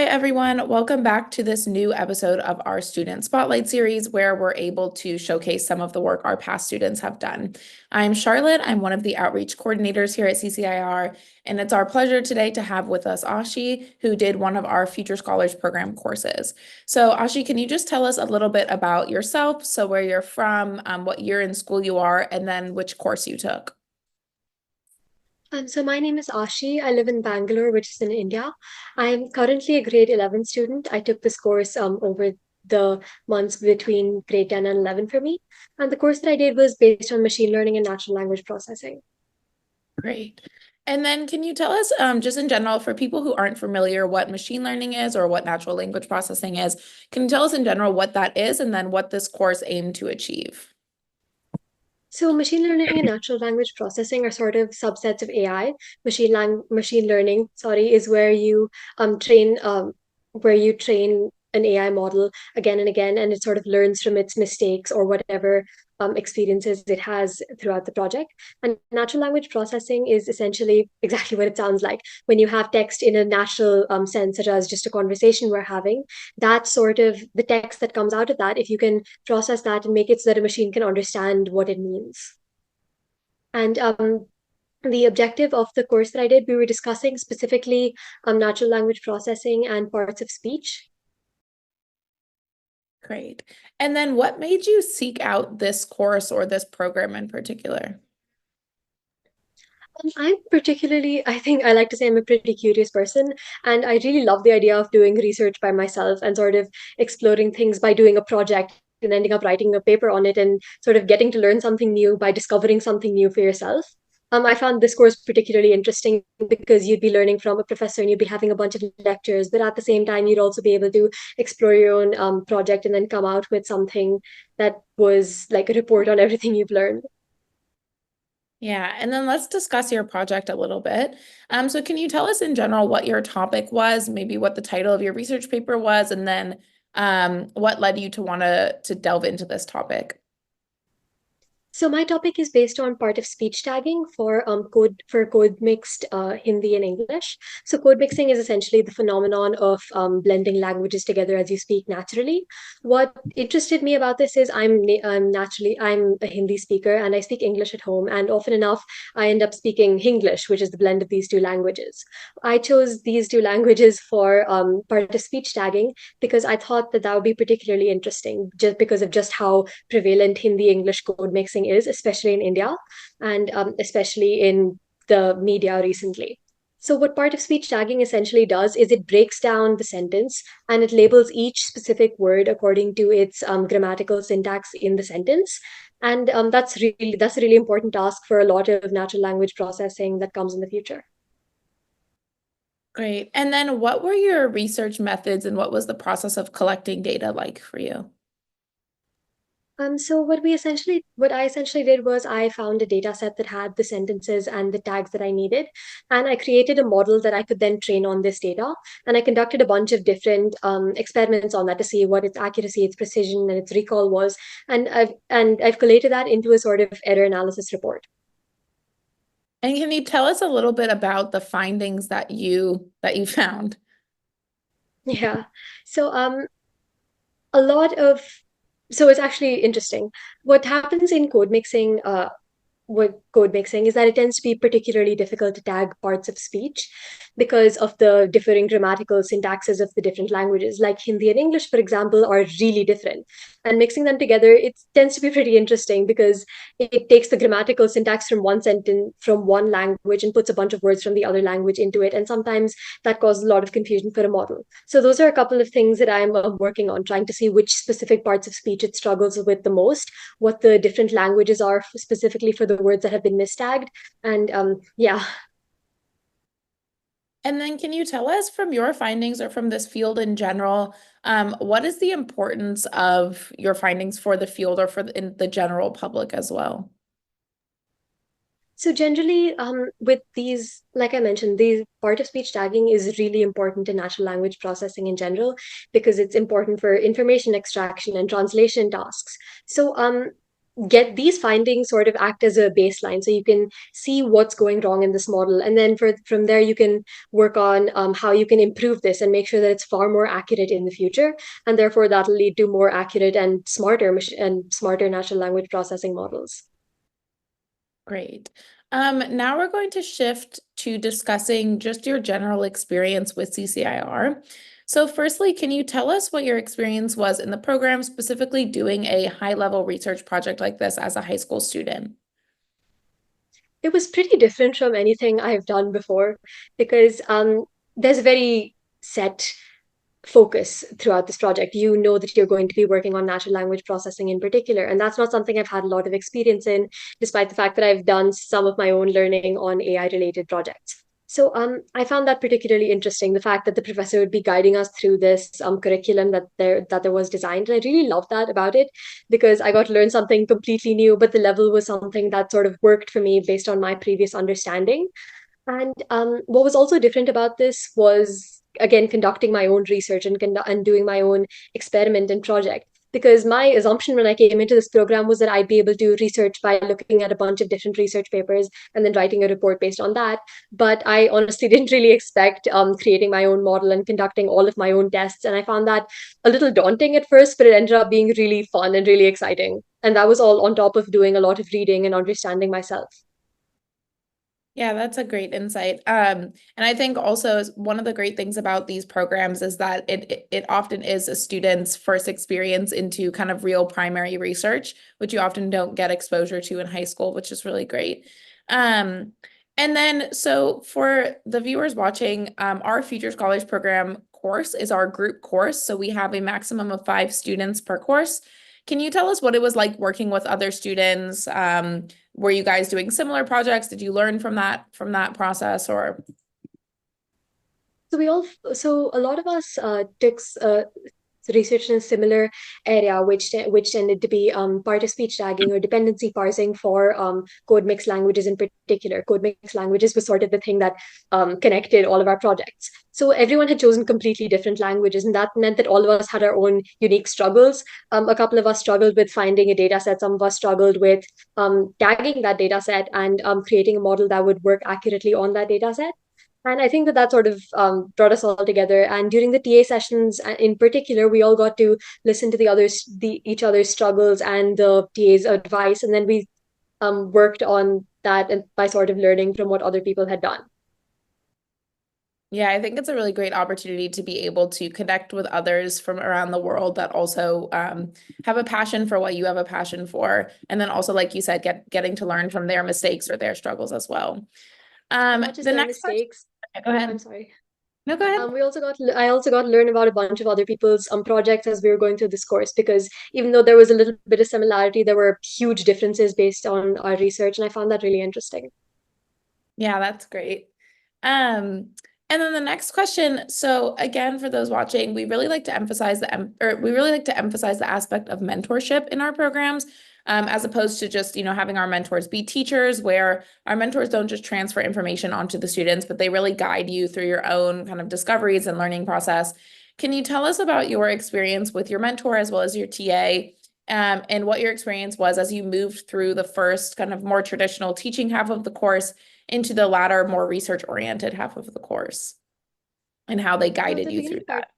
Hi, everyone. Welcome back to this new episode of our Student Spotlight series, where we're able to showcase some of the work our past students have done. I'm Charlotte. I'm one of the outreach coordinators here at CCIR, and it's our pleasure today to have with us Aashi, who did one of our Future Scholars Program courses. So Aashi, can you just tell us a little bit about yourself, so where you're from, what year in school you are, and then which course you took? So my name is Aashi. I live in Bangalore, which is in India. I'm currently a grade 11 student. I took this course over the months between grade 10 and 11 for me. And the course that I did was based on machine learning and natural language processing. Great. And then can you tell us, just in general, for people who aren't familiar, what machine learning is or what natural language processing is, can you tell us in general what that is and then what this course aimed to achieve? So machine learning and natural language processing are sort of subsets of AI. Machine learning, sorry, is where you train an AI model again and again, and it sort of learns from its mistakes or whatever experiences it has throughout the project. And natural language processing is essentially exactly what it sounds like. When you have text in a natural sense, such as just a conversation we're having, that sort of the text that comes out of that, if you can process that and make it so that a machine can understand what it means. And the objective of the course that I did, we were discussing specifically natural language processing and parts of speech. Great. And then what made you seek out this course or this program in particular? I think I like to say I'm a pretty curious person, and I really love the idea of doing research by myself and sort of exploring things by doing a project and ending up writing a paper on it and sort of getting to learn something new by discovering something new for yourself. I found this course particularly interesting because you'd be learning from a professor and you'd be having a bunch of lectures, but at the same time, you'd also be able to explore your own project and then come out with something that was like a report on everything you've learned. Yeah, and then let's discuss your project a little bit. So can you tell us in general what your topic was, maybe what the title of your research paper was, and then what led you to want to delve into this topic? So my topic is based on part of speech tagging for code mixed Hindi and English. So code mixing is essentially the phenomenon of blending languages together as you speak naturally. What interested me about this is I'm a Hindi speaker and I speak English at home, and often enough I end up speaking Hinglish, which is the blend of these two languages. I chose these two languages for part of speech tagging because I thought that that would be particularly interesting, just because of just how prevalent Hindi English code mixing is, especially in India and especially in the media recently. So, what part of speech tagging essentially does is it breaks down the sentence and it labels each specific word according to its grammatical syntax in the sentence. And that's a really important task for a lot of natural language processing that comes in the future. Great. And then what were your research methods and what was the process of collecting data like for you? So what I essentially did was I found a data set that had the sentences and the tags that I needed, and I created a model that I could then train on this data. And I conducted a bunch of different experiments on that to see what its accuracy, its precision, and its recall was. And I've collated that into a sort of error analysis report. And can you tell us a little bit about the findings that you found? Yeah. So a lot of so it's actually interesting. What happens in code mixing with code mixing is that it tends to be particularly difficult to tag parts of speech because of the differing grammatical syntaxes of the different languages. Like Hindi and English, for example, are really different. And mixing them together, it tends to be pretty interesting because it takes the grammatical syntax from one sentence from one language and puts a bunch of words from the other language into it. And sometimes that causes a lot of confusion for a model. So those are a couple of things that I'm working on, trying to see which specific parts of speech it struggles with the most, what the different languages are specifically for the words that have been mistagged. And yeah. And then can you tell us from your findings or from this field in general, what is the importance of your findings for the field or for in the general public as well? So generally, with these, like I mentioned, these part of speech tagging is really important in natural language processing in general because it's important for information extraction and translation tasks. So get these findings sort of act as a baseline, so you can see what's going wrong in this model, and then from there you can work on how you can improve this and make sure that it's far more accurate in the future, and therefore that'll lead to more accurate and smarter natural language processing models. Great. Now we're going to shift to discussing just your general experience with CCIR. So firstly, can you tell us what your experience was in the program, specifically doing a high-level research project like this as a high school student? It was pretty different from anything I've done before, because there's a very set focus throughout this project. You know that you're going to be working on natural language processing in particular, and that's not something I've had a lot of experience in, despite the fact that I've done some of my own learning on AI related projects. So I found that particularly interesting, the fact that the professor would be guiding us through this curriculum that there was designed. And I really loved that about it, because I got to learn something completely new, but the level was something that sort of worked for me based on my previous understanding. And what was also different about this was, again, conducting my own research and doing my own experiment and project. Because my assumption when I came into this program was that I'd be able to research by looking at a bunch of different research papers and then writing a report based on that. But I honestly didn't really expect creating my own model and conducting all of my own tests. And I found that a little daunting at first, but it ended up being really fun and really exciting. And that was all on top of doing a lot of reading and understanding myself. Yeah, that's a great insight. And I think also one of the great things about these programs is that it often is a student's first experience into kind of real primary research, which you often don't get exposure to in high school, which is really great. And then, so for the viewers watching, our Future Scholars Program course is our group course. So we have a maximum of 5 students per course. Can you tell us what it was like working with other students? Were you guys doing similar projects? Did you learn from that process, or? So a lot of us took research in a similar area, which tended to be part of speech tagging or dependency parsing for code mix languages in particular. Code mix languages was sort of the thing that connected all of our projects. So everyone had chosen completely different languages, and that meant that all of us had our own unique struggles. A couple of us struggled with finding a data set. Some of us struggled with tagging that data set and creating a model that would work accurately on that data set. And I think that sort of brought us all together. And during the TA sessions, in particular, we all got to listen to each other's struggles and the TA's advice, and then we worked on that and by sort of learning from what other people had done. Yeah, I think it's a really great opportunity to be able to connect with others from around the world that also have a passion for what you have a passion for. And then also, like you said, getting to learn from their mistakes or their struggles as well. Not just The their next question, mistakes. go Oh, ahead. I'm sorry. No, go ahead. I also got to learn about a bunch of other people's projects as we were going through this course, because even though there was a little bit of similarity, there were huge differences based on our research, and I found that really interesting. Yeah, that's great. And then the next question. So again, for those watching, we really like to emphasize the aspect of mentorship in our programs, as opposed to just, having our mentors be teachers, where our mentors don't just transfer information onto the students, but they really guide you through your own kind of discoveries and learning process. Can you tell us about your experience with your mentor as well as your TA? And what your experience was as you moved through the first kind of more traditional teaching half of the course into the latter, more research-oriented half of the course, and how they guided you through that.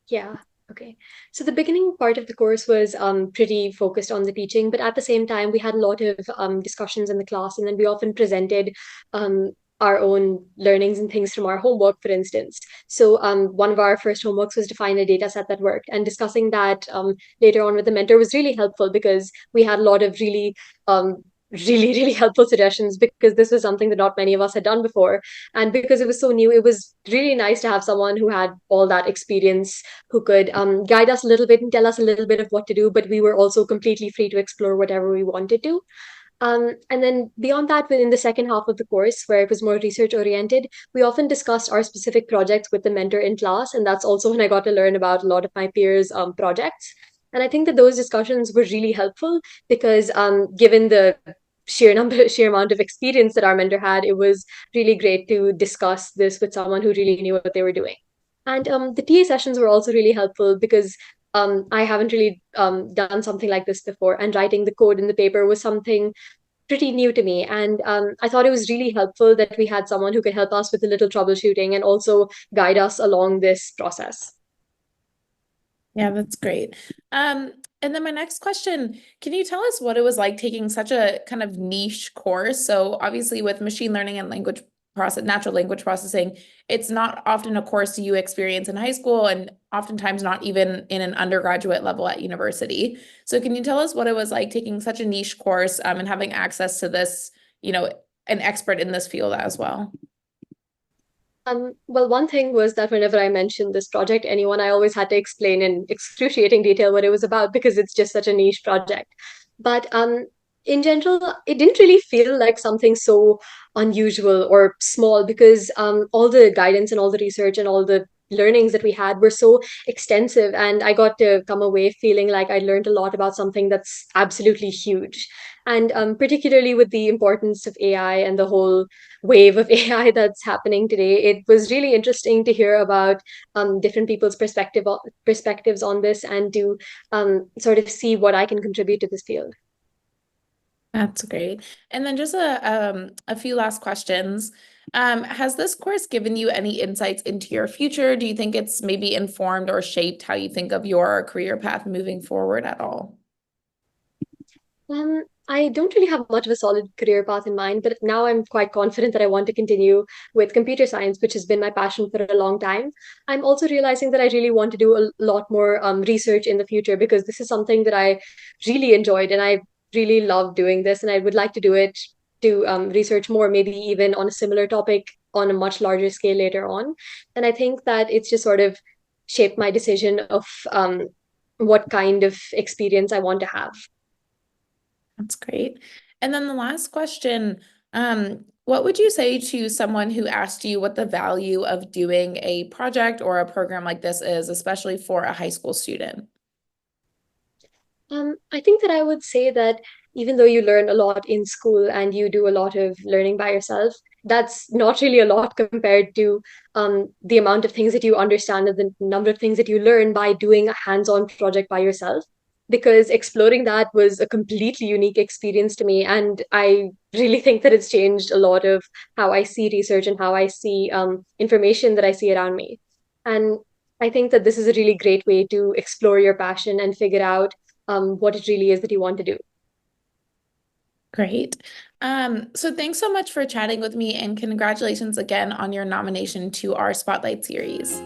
Yeah. Okay. So the beginning part of the course was pretty focused on the teaching, but at the same time, we had a lot of discussions in the class, and then we often presented our own learnings and things from our homework, for instance. So one of our first homeworks was to find a data set that worked, and discussing that later on with the mentor was really helpful, because we had a lot of really helpful suggestions, because this was something that not many of us had done before, and because it was so new, it was really nice to have someone who had all that experience, who could guide us a little bit and tell us a little bit of what to do, but we were also completely free to explore whatever we wanted to. And then beyond that, within the second half of the course, where it was more research oriented, we often discussed our specific projects with the mentor in class. And that's also when I got to learn about a lot of my peers' projects. And I think that those discussions were really helpful, because given the sheer amount of experience that our mentor had, it was really great to discuss this with someone who really knew what they were doing. And the TA sessions were also really helpful, because I haven't really done something like this before, and writing the code in the paper was something pretty new to me. And I thought it was really helpful that we had someone who could help us with a little troubleshooting and also guide us along this process. Yeah, that's great. And then my next question, can you tell us what it was like taking such a kind of niche course? So obviously with machine learning and natural language processing, it's not often a course you experience in high school and oftentimes not even in an undergraduate level at university. So can you tell us what it was like taking such a niche course, and having access to this, an expert in this field as well? Well, one thing was that whenever I mentioned this project, anyone, I always had to explain in excruciating detail what it was about because it's just such a niche project. But in general, it didn't really feel like something so unusual or small because all the guidance and all the research and all the learnings that we had were so extensive. And I got to come away feeling like I learned a lot about something that's absolutely huge. And particularly with the importance of AI and the whole wave of AI that's happening today, it was really interesting to hear about different people's perspectives on this and to sort of see what I can contribute to this field. That's great. And then just a few last questions. Has this course given you any insights into your future? Do you think it's maybe informed or shaped how you think of your career path moving forward at all? I don't really have much of a solid career path in mind, but now I'm quite confident that I want to continue with computer science, which has been my passion for a long time. I'm also realizing that I really want to do a lot more research in the future because this is something that I really enjoyed and I really love doing this, and I would like to do it to research more, maybe even on a similar topic on a much larger scale later on. And I think that it's just sort of shaped my decision of what kind of experience I want to have. That's great. And then the last question, what would you say to someone who asked you what the value of doing a project or a program like this is, especially for a high school student? I think that I would say that even though you learn a lot in school and you do a lot of learning by yourself, that's not really a lot compared to the amount of things that you understand and the number of things that you learn by doing a hands-on project by yourself. Because exploring that was a completely unique experience to me, and I really think that it's changed a lot of how I see research and how I see information that I see around me. And I think that this is a really great way to explore your passion and figure out what it really is that you want to do. Great. So thanks so much for chatting with me and congratulations again on your nomination to our Spotlight series.